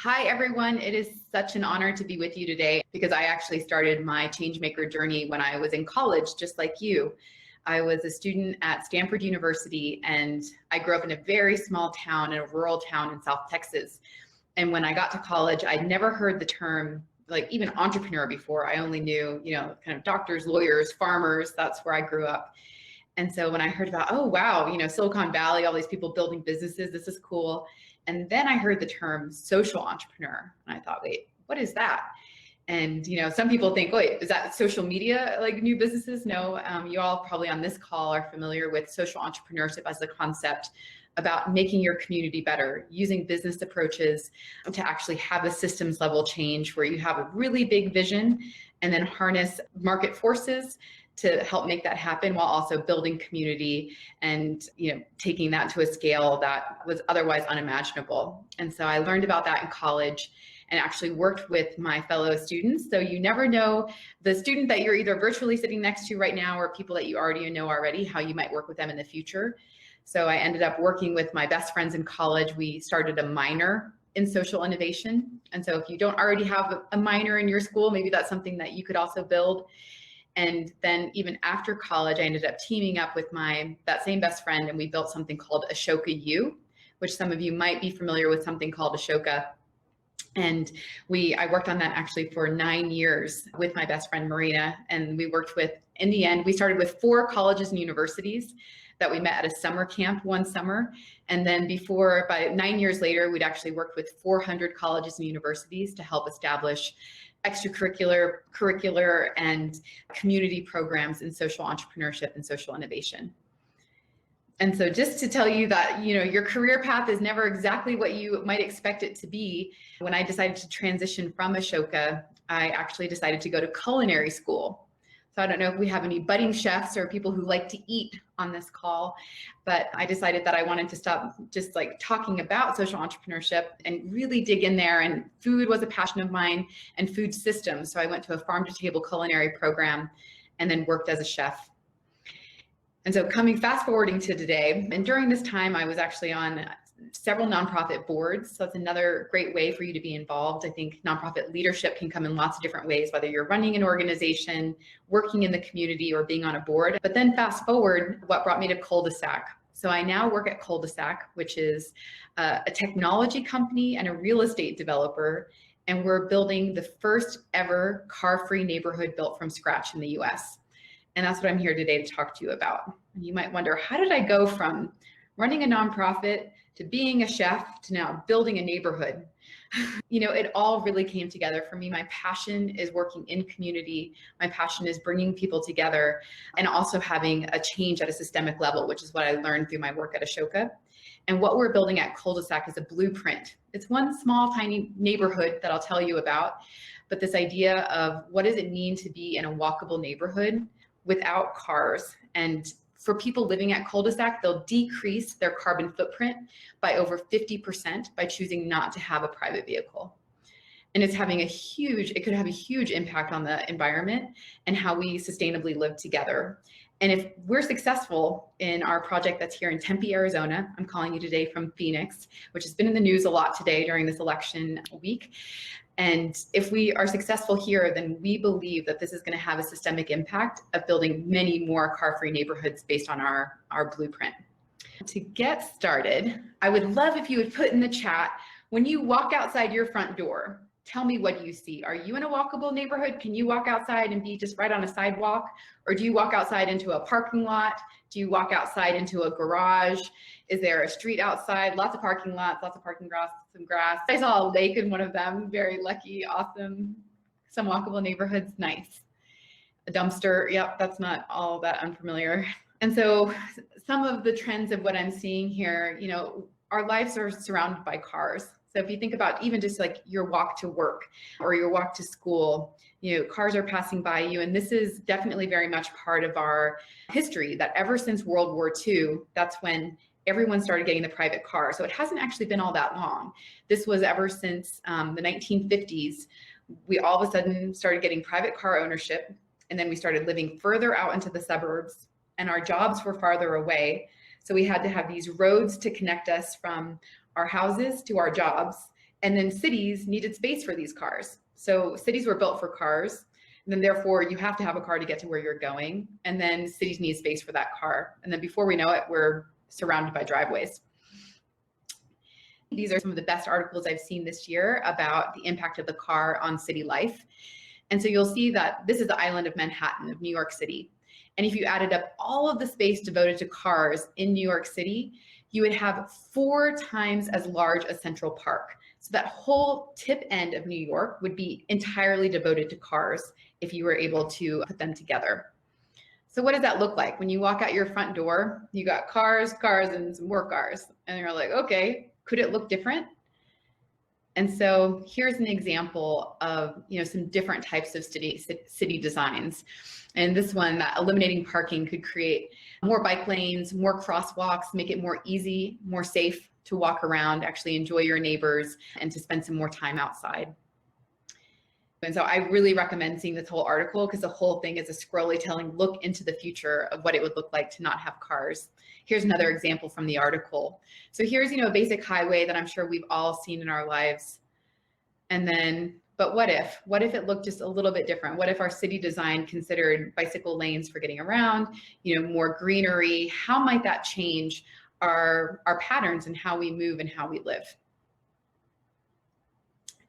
Hi, everyone. It is such an honor to be with you today because I actually started my changemaker journey when I was in college, just like you. I was a student at Stanford University, and I grew up in a very small town, in a rural town in South Texas. And when I got to college, I'd never heard the term like even entrepreneur before. I only knew, kind of doctors, lawyers, farmers. That's where I grew up. And so when I heard about, oh, wow, Silicon Valley, all these people building businesses, this is cool. And then I heard the term social entrepreneur. And I thought, wait, what is that? And, some people think, wait, is that social media, like new businesses? No, you all probably on this call are familiar with social entrepreneurship as a concept about making your community better, using business approaches to actually have a systems level change where you have a really big vision and then harness market forces to help make that happen while also building community and taking that to a scale that was otherwise unimaginable. And so I learned about that in college and actually worked with my fellow students. So you never know the student that you're either virtually sitting next to right now or people that you already know already, how you might work with them in the future. So I ended up working with my best friends in college. We started a minor in social innovation. And so if you don't already have a minor in your school, maybe that's something that you could also build. And then even after college, I ended up teaming up with that same best friend, and we built something called Ashoka U, which some of you might be familiar with, something called Ashoka. And I worked on that actually for 9 years with my best friend, Marina. And we worked with, in the end, we started with 4 colleges and universities that we met at a summer camp one summer. And then by 9 years later, we'd actually worked with 400 colleges and universities to help establish extracurricular, curricular, and community programs in social entrepreneurship and social innovation. And so just to tell you that, your career path is never exactly what you might expect it to be. When I decided to transition from Ashoka, I actually decided to go to culinary school. So I don't know if we have any budding chefs or people who like to eat on this call, but I decided that I wanted to stop just like talking about social entrepreneurship and really dig in there. And food was a passion of mine, and food systems. So I went to a farm to table culinary program and then worked as a chef. And so fast forwarding to today, and during this time, I was actually on several nonprofit boards. So that's another great way for you to be involved. I think nonprofit leadership can come in lots of different ways, whether you're running an organization, working in the community, or being on a board. But then fast forward, what brought me to Cul-de-sac. So I now work at Cul-de-sac, which is a technology company and a real estate developer. And we're building the first ever car-free neighborhood built from scratch in the US. And that's what I'm here today to talk to you about. And you might wonder, how did I go from running a nonprofit to being a chef to now building a neighborhood? It all really came together for me. My passion is working in community. My passion is bringing people together and also having a change at a systemic level, which is what I learned through my work at Ashoka. And what we're building at Cul-de-sac is a blueprint. It's one small, tiny neighborhood that I'll tell you about, but this idea of what does it mean to be in a walkable neighborhood without cars. And for people living at Cul-de-sac, they'll decrease their carbon footprint by over 50% by choosing not to have a private vehicle. And it could have a huge impact on the environment and how we sustainably live together. And if we're successful in our project that's here in Tempe, Arizona, I'm calling you today from Phoenix, which has been in the news a lot today during this election week. And if we are successful here, then we believe that this is going to have a systemic impact of building many more car-free neighborhoods based on our blueprint. To get started, I would love if you would put in the chat, when you walk outside your front door, tell me what you see. Are you in a walkable neighborhood? Can you walk outside and be just right on a sidewalk? Or do you walk outside into a parking lot? Do you walk outside into a garage? Is there a street outside? Lots of parking lots, lots of parking grass, some grass. I saw a lake in one of them, very lucky, awesome. Some walkable neighborhoods, nice. A dumpster, yep, that's not all that unfamiliar. And so some of the trends of what I'm seeing here, our lives are surrounded by cars. So if you think about even just like your walk to work or your walk to school, cars are passing by you. And this is definitely very much part of our history, that ever since World War II, that's when everyone started getting the private car. So it hasn't actually been all that long. This was ever since the 1950s. We all of a sudden started getting private car ownership, and then we started living further out into the suburbs, and our jobs were farther away. So we had to have these roads to connect us from our houses to our jobs. And then cities needed space for these cars. So cities were built for cars, and then therefore you have to have a car to get to where you're going. And then cities need space for that car. And then before we know it, we're surrounded by driveways. These are some of the best articles I've seen this year about the impact of the car on city life. And so you'll see that this is the island of Manhattan, of New York City. And if you added up all of the space devoted to cars in New York City, you would have 4 times as large a Central Park. So that whole tip end of New York would be entirely devoted to cars if you were able to put them together. So what does that look like? When you walk out your front door, you got cars, and some more cars. And you're like, okay, could it look different? And so here's an example of, some different types of city designs. And this one, that eliminating parking could create more bike lanes, more crosswalks, make it more easy, more safe to walk around, actually enjoy your neighbors, and to spend some more time outside. And so I really recommend seeing this whole article, because the whole thing is a scrolly telling look into the future of what it would look like to not have cars. Here's another example from the article. So here's, a basic highway that I'm sure we've all seen in our lives. And then, but what if it looked just a little bit different? What if our city design considered bicycle lanes for getting around, more greenery? How might that change our patterns and how we move and how we live?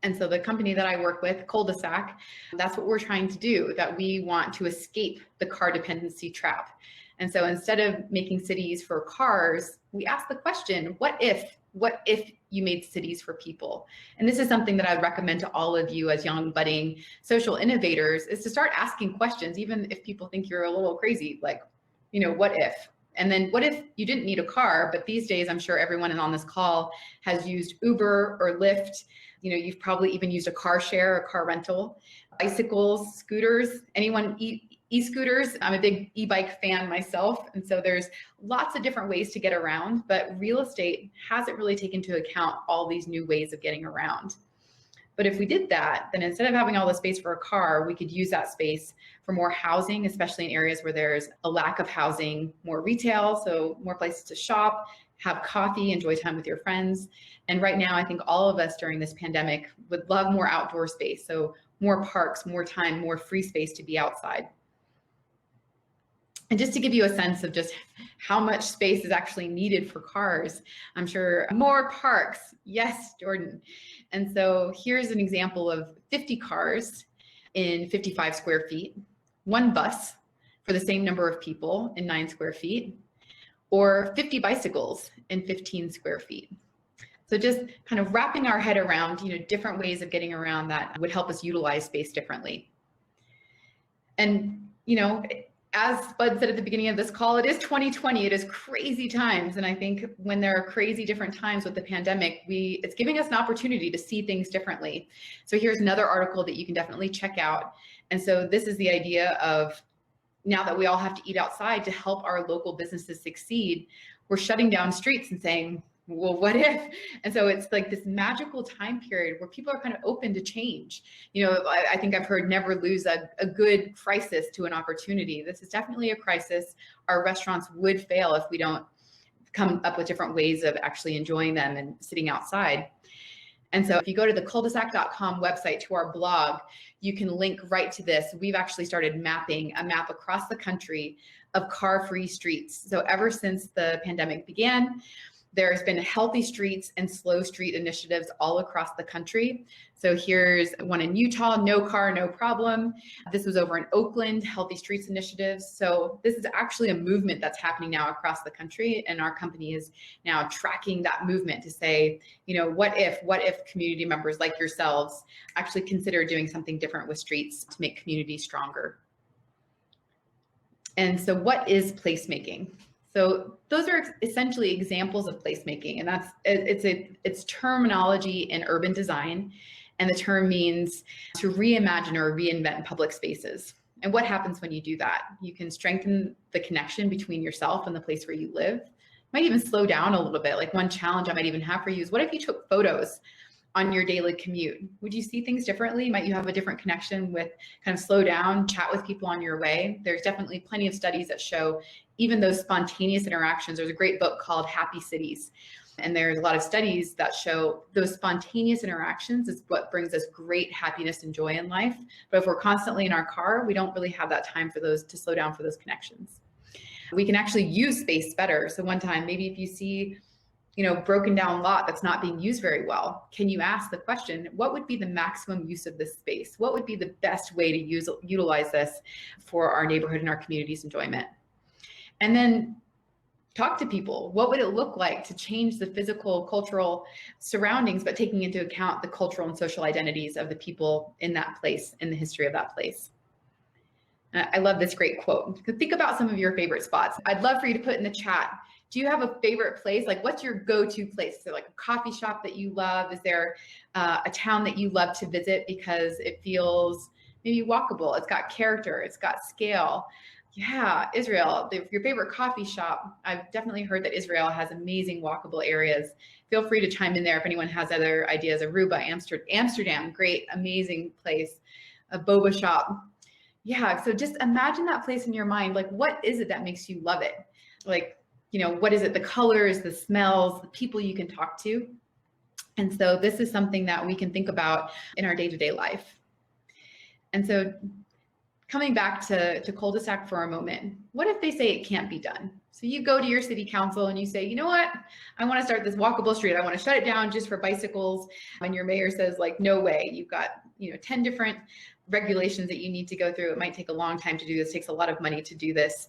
And so the company that I work with, Cul-de-sac, that's what we're trying to do, that we want to escape the car dependency trap. And so instead of making cities for cars, we ask the question, what if you made cities for people? And this is something that I'd recommend to all of you as young, budding social innovators, is to start asking questions, even if people think you're a little crazy, like, what if? And then what if you didn't need a car? But these days, I'm sure everyone on this call has used Uber or Lyft. You've probably even used a car share, a car rental, bicycles, scooters, anyone e-scooters. I'm a big e-bike fan myself. And so there's lots of different ways to get around, but real estate hasn't really taken into account all these new ways of getting around. But if we did that, then instead of having all the space for a car, we could use that space for more housing, especially in areas where there's a lack of housing, more retail, so more places to shop, have coffee, enjoy time with your friends. And right now, I think all of us during this pandemic would love more outdoor space. So more parks, more time, more free space to be outside. And just to give you a sense of just how much space is actually needed for cars, I'm sure more parks. Yes, Jordan. And so here's an example of 50 cars in 55 square feet, 1 bus for the same number of people in 9 square feet, or 50 bicycles in 15 square feet. So just kind of wrapping our head around, different ways of getting around that would help us utilize space differently. And, as Bud said at the beginning of this call, it is 2020. It is crazy times. And I think when there are crazy different times with the pandemic, it's giving us an opportunity to see things differently. So here's another article that you can definitely check out. And so this is the idea of, now that we all have to eat outside to help our local businesses succeed, we're shutting down streets and saying, well, what if? And so it's like this magical time period where people are kind of open to change. I think I've heard never lose a good crisis to an opportunity. This is definitely a crisis. Our restaurants would fail if we don't come up with different ways of actually enjoying them and sitting outside. And so if you go to the culdesac.com website to our blog, you can link right to this. We've actually started mapping a map across the country of car-free streets. So ever since the pandemic began, there's been healthy streets and slow street initiatives all across the country. So here's one in Utah, no car, no problem. This was over in Oakland, healthy streets initiatives. So this is actually a movement that's happening now across the country. And our company is now tracking that movement to say, what if community members like yourselves actually consider doing something different with streets to make communities stronger? And so what is placemaking? So those are essentially examples of placemaking, and it's terminology in urban design, and the term means to reimagine or reinvent public spaces. And what happens when you do that? You can strengthen the connection between yourself and the place where you live. Might even slow down a little bit. Like one challenge I might even have for you is, what if you took photos on your daily commute? Would you see things differently? Might you have a different connection with kind of slow down, chat with people on your way? There's definitely plenty of studies that show even those spontaneous interactions. There's a great book called Happy Cities. And there's a lot of studies that show those spontaneous interactions is what brings us great happiness and joy in life. But if we're constantly in our car, we don't really have that time for those to slow down for those connections. We can actually use space better. So one time, maybe if you see, broken down lot that's not being used very well, can you ask the question, what would be the maximum use of this space? What would be the best way to utilize this for our neighborhood and our community's enjoyment? And then talk to people. What would it look like to change the physical, cultural surroundings, but taking into account the cultural and social identities of the people in that place, in the history of that place? I love this great quote. Think about some of your favorite spots. I'd love for you to put in the chat. Do you have a favorite place? Like, what's your go-to place? So like a coffee shop that you love? Is there a town that you love to visit because it feels maybe walkable? It's got character, it's got scale. Yeah, Israel, your favorite coffee shop. I've definitely heard that Israel has amazing walkable areas. Feel free to chime in there if anyone has other ideas. Aruba, Amsterdam, great, amazing place. A boba shop. Yeah, so just imagine that place in your mind. Like, what is it that makes you love it? Like, what is it? The colors, the smells, the people you can talk to. And so this is something that we can think about in our day-to-day life. And so coming back to cul-de-sac for a moment, what if they say it can't be done? So you go to your city council and you say, you know what? I want to start this walkable street. I want to shut it down just for bicycles. And your mayor says, like, no way. You've got, 10 different regulations that you need to go through. It might take a long time to do this. It takes a lot of money to do this.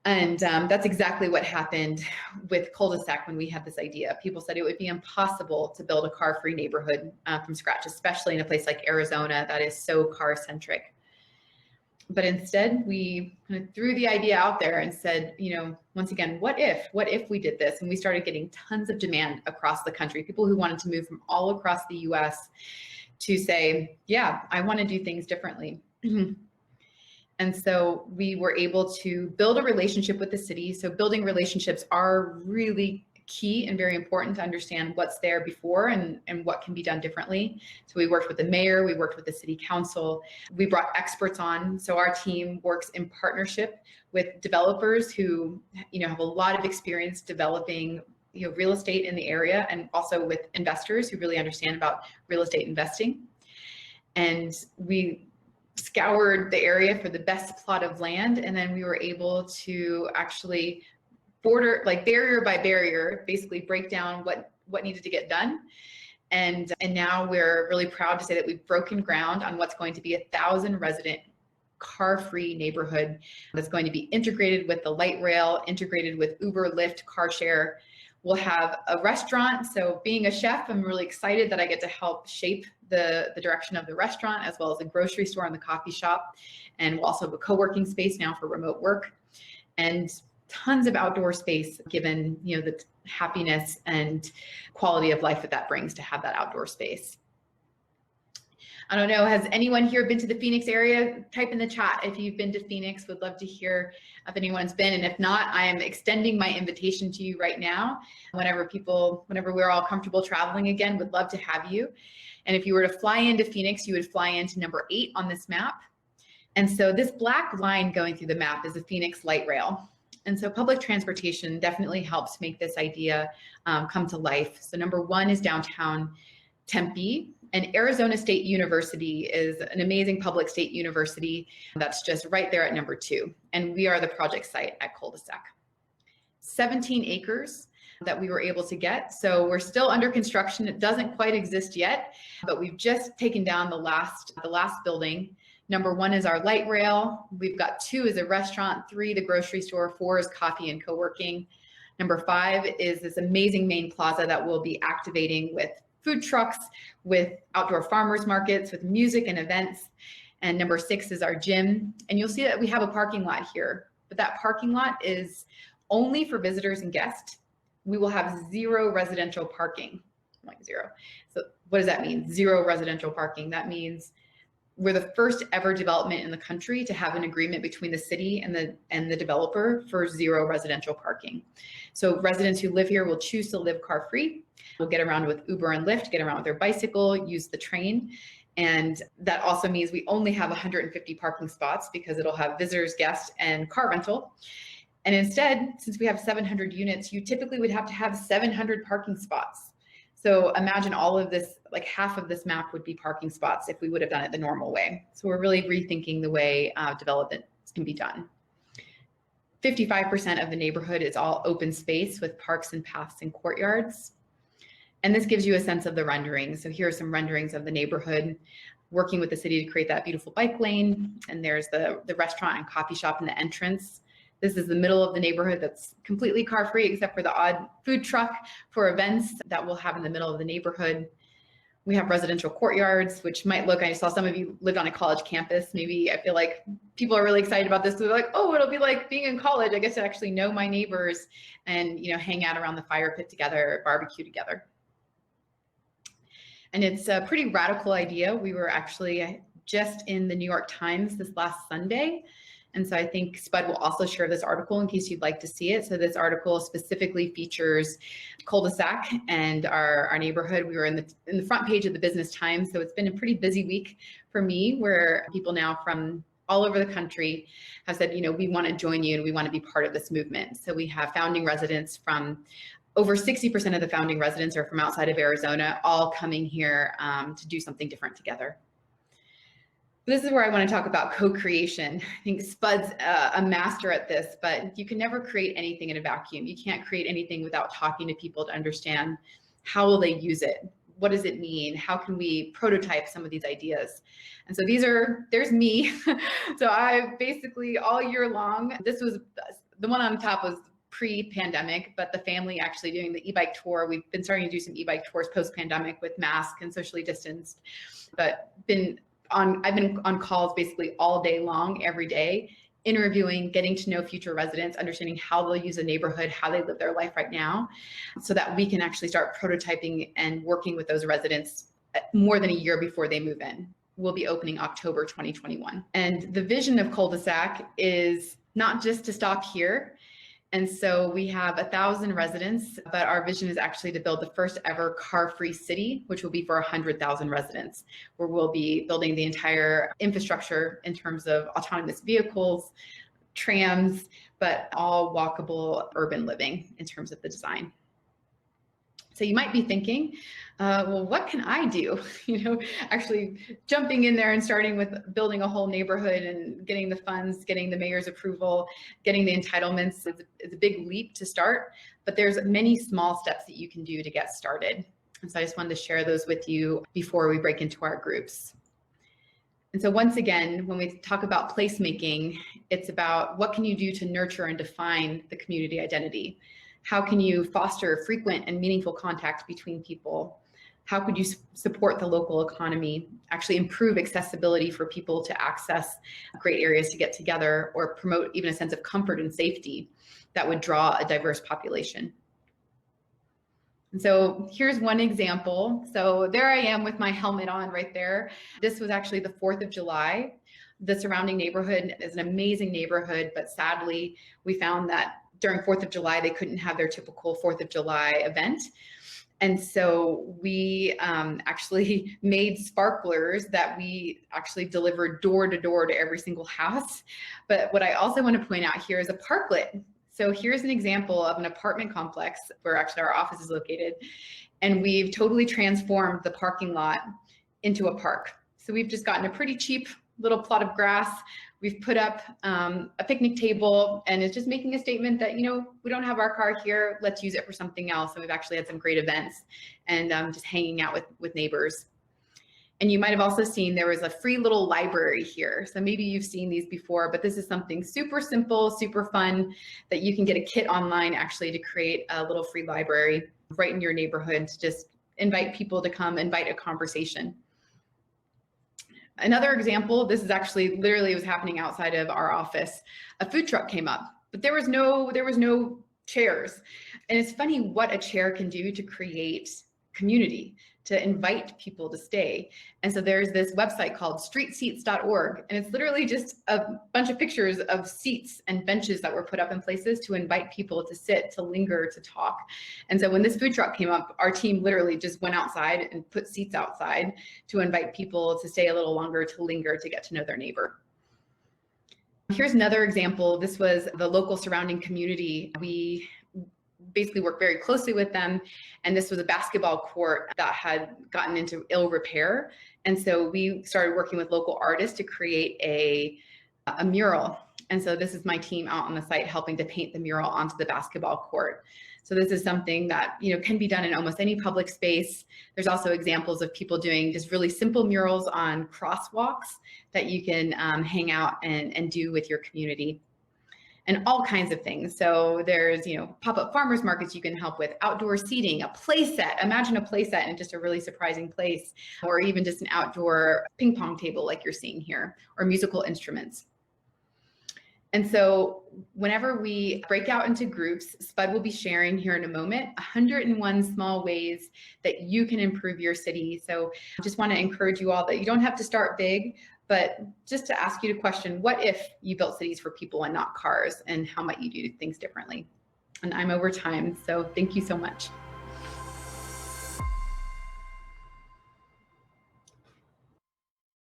And that's exactly what happened with cul-de-sac when we had this idea. People said it would be impossible to build a car-free neighborhood from scratch, especially in a place like Arizona that is so car-centric. But instead, we kind of threw the idea out there and said, once again, what if we did this? And we started getting tons of demand across the country, people who wanted to move from all across the US to say, yeah, I want to do things differently. And so we were able to build a relationship with the city. So building relationships are really key and very important to understand what's there before and what can be done differently. So we worked with the mayor, we worked with the city council, we brought experts on. So our team works in partnership with developers who, have a lot of experience developing, real estate in the area, and also with investors who really understand about real estate investing. And we scoured the area for the best plot of land, and then we were able to actually border, like barrier by barrier, basically break down what needed to get done. And now we're really proud to say that we've broken ground on what's going to be 1,000 resident car-free neighborhood that's going to be integrated with the light rail, integrated with Uber, Lyft, car share. We'll have a restaurant. So being a chef, I'm really excited that I get to help shape the direction of the restaurant, as well as a grocery store and the coffee shop. And we'll also have a co-working space now for remote work, and tons of outdoor space, given the happiness and quality of life that brings to have that outdoor space. I don't know, has anyone here been to the Phoenix area? Type in the chat if you've been to Phoenix. Would love to hear if anyone's been. And if not, I am extending my invitation to you right now. Whenever we're all comfortable traveling again, would love to have you. And if you were to fly into Phoenix, you would fly into number 8 on this map. And so this black line going through the map is the Phoenix light rail. And so public transportation definitely helps make this idea come to life. So number 1 is downtown Tempe. And Arizona State University is an amazing public state university that's just right there at number 2. And we are the project site at cul-de-sac. 17 acres that we were able to get. So we're still under construction. It doesn't quite exist yet, but we've just taken down the last building. Number 1 is our light rail. We've got 2 is a restaurant, 3 the grocery store, 4 is coffee and co-working. Number 5 is this amazing main plaza that we'll be activating with food trucks, with outdoor farmers markets, with music and events. And number 6 is our gym. And you'll see that we have a parking lot here, but that parking lot is only for visitors and guests. We will have 0 residential parking, like 0. So what does that mean? 0 residential parking. That means we're the first ever development in the country to have an agreement between the city and the developer for 0 residential parking. So residents who live here will choose to live car-free. Will get around with Uber and Lyft, get around with their bicycle, use the train. And that also means we only have 150 parking spots because it'll have visitors, guests, and car rental. And instead, since we have 700 units, you typically would have to have 700 parking spots. So imagine all of this, like half of this map would be parking spots if we would have done it the normal way. So we're really rethinking the way development can be done. 55% of the neighborhood is all open space with parks and paths and courtyards. And this gives you a sense of the rendering. So here are some renderings of the neighborhood, working with the city to create that beautiful bike lane. And there's the restaurant and coffee shop in the entrance. This is the middle of the neighborhood that's completely car-free, except for the odd food truck for events that we'll have in the middle of the neighborhood. We have residential courtyards, which might look, I saw some of you lived on a college campus. Maybe I feel like people are really excited about this. They're like, oh, it'll be like being in college. I guess to actually know my neighbors and, you know, hang out around the fire pit together, barbecue together. And it's a pretty radical idea. We were actually just in the New York Times this last Sunday. And so I think Spud will also share this article in case you'd like to see it. So this article specifically features cul-de-sac and our neighborhood. We were in the front page of the Business Times. So it's been a pretty busy week for me, where people now from all over the country have said, you know, we want to join you and we want to be part of this movement. So we have founding residents from over 60% of the founding residents are from outside of Arizona, all coming here to do something different together. This is where I want to talk about co-creation. I think Spud's a master at this, but you can never create anything in a vacuum. You can't create anything without talking to people to understand how will they use it? What does it mean? How can we prototype some of these ideas? And so there's me. So I basically all year long, this was, the one on top was pre-pandemic, but the family actually doing the e-bike tour. We've been starting to do some e-bike tours post-pandemic with masks and socially distanced, but I've been on calls basically all day long, every day, interviewing, getting to know future residents, understanding how they'll use a neighborhood, how they live their life right now, so that we can actually start prototyping and working with those residents more than a year before they move in. We'll be opening October 2021. And the vision of Cul-de-sac is not just to stop here. And so we have 1,000 residents, but our vision is actually to build the first ever car-free city, which will be for 100,000 residents, where we'll be building the entire infrastructure in terms of autonomous vehicles, trams, but all walkable urban living in terms of the design. So you might be thinking, well, what can I do? You know, actually jumping in there and starting with building a whole neighborhood and getting the funds, getting the mayor's approval, getting the entitlements is a big leap to start, but there's many small steps that you can do to get started. And so I just wanted to share those with you before we break into our groups. And so once again, when we talk about placemaking, it's about what can you do to nurture and define the community identity? How can you foster frequent and meaningful contact between people? How could you support the local economy, actually improve accessibility for people to access great areas to get together, or promote even a sense of comfort and safety that would draw a diverse population? And so here's one example. So there I am with my helmet on right there. This was actually the 4th of July. The surrounding neighborhood is an amazing neighborhood, but sadly, we found that during 4th of July, they couldn't have their typical 4th of July event. And so we actually made sparklers that we actually delivered door to door to every single house. But what I also want to point out here is a parklet. So here's an example of an apartment complex where actually our office is located. And we've totally transformed the parking lot into a park. So we've just gotten a pretty cheap little plot of grass. We've put up a picnic table, and it's just making a statement that, you know, we don't have our car here, let's use it for something else. And we've actually had some great events and just hanging out with neighbors. And you might have also seen there was a free little library here. So maybe you've seen these before, but this is something super simple, super fun that you can get a kit online actually to create a little free library right in your neighborhood to just invite people to come, invite a conversation. Another example, this is actually literally was happening outside of our office. A food truck came up, but there was no chairs. And it's funny what a chair can do to create community, to invite people to stay. And so there's this website called streetseats.org, and it's literally just a bunch of pictures of seats and benches that were put up in places to invite people to sit, to linger, to talk. And so when this food truck came up, our team literally just went outside and put seats outside to invite people to stay a little longer, to linger, to get to know their neighbor. Here's another example. This was the local surrounding community. We basically worked very closely with them. And this was a basketball court that had gotten into ill repair. And so we started working with local artists to create a mural. And so this is my team out on the site helping to paint the mural onto the basketball court. So this is something that, you know, can be done in almost any public space. There's also examples of people doing just really simple murals on crosswalks that you can hang out and do with your community, and all kinds of things. So there's, you know, pop-up farmers markets you can help with, outdoor seating, a play set. Imagine a play set in just a really surprising place, or even just an outdoor ping pong table like you're seeing here, or musical instruments. And so whenever we break out into groups, Spud will be sharing here in a moment 101 small ways that you can improve your city. So I just want to encourage you all that you don't have to start big, but just to ask you to question, what if you built cities for people and not cars, and how might you do things differently? And I'm over time, so thank you so much.